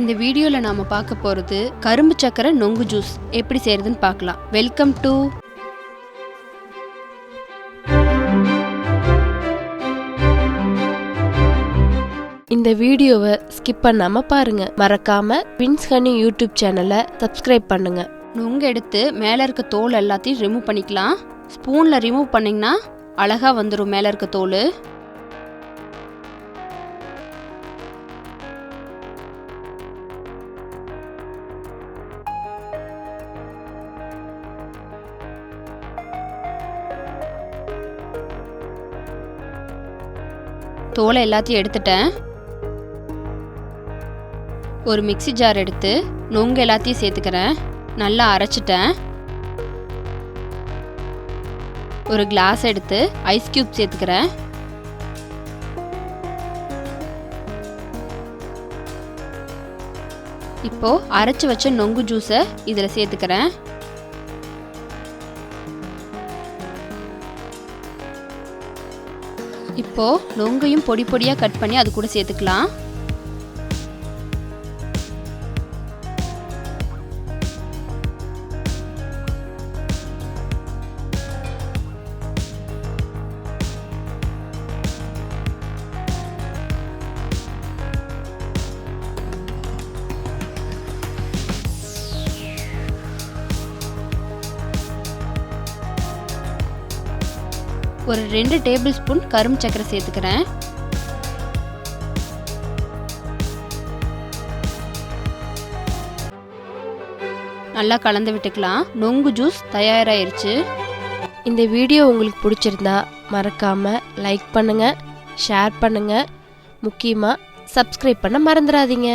இந்த வீடியோல நாம பார்க்க போறது கரும்பு சக்கரை நொங்கு ஜூஸ் எப்படி செய்யறதுன்னு பார்க்கலாம். வெல்கம் டு இந்த வீடியோவை ஸ்கிப் பண்ணாம பாருங்க. மறக்காம பின்ஸ் ஹனி யூடியூப் சேனலை சப்ஸ்கிரைப் பண்ணுங்க. நொங்கு எடுத்து மேல இருக்க தோல் எல்லாத்தையும் ரிமூவ் பண்ணிக்கலாம். ஸ்பூன்ல ரிமூவ் பண்ணீங்கன்னா அழகா வந்துடும் மேல இருக்க தோல். தோலை எல்லாத்தையும் எடுத்துட்டேன். ஒரு மிக்ஸி ஜார் எடுத்து நொங்கு எல்லாத்தையும் சேர்த்துக்கிறேன். நல்லா அரைச்சிட்டேன். ஒரு கிளாஸ் எடுத்து ஐஸ் கியூப் சேர்த்துக்கிறேன். இப்போ அரைச்சு வச்ச நொங்கு ஜூஸை இதில் சேர்த்துக்கிறேன். இப்போ நொங்கையும் பொடி பொடியாக கட் பண்ணி அது கூட சேர்த்துக்கலாம். ஒரு 2 டேபிள் ஸ்பூன் கரும்பு சக்கரை சேர்த்துக்கிறேன். நல்லா கலந்து விட்டுக்கலாம். நொங்கு ஜூஸ் தயாராயிருச்சு. இந்த வீடியோ உங்களுக்கு பிடிச்சிருந்தா மறக்காம லைக் பண்ணுங்க, ஷேர் பண்ணுங்க, முக்கியமாக சப்ஸ்கிரைப் பண்ண மறந்துடாதீங்க.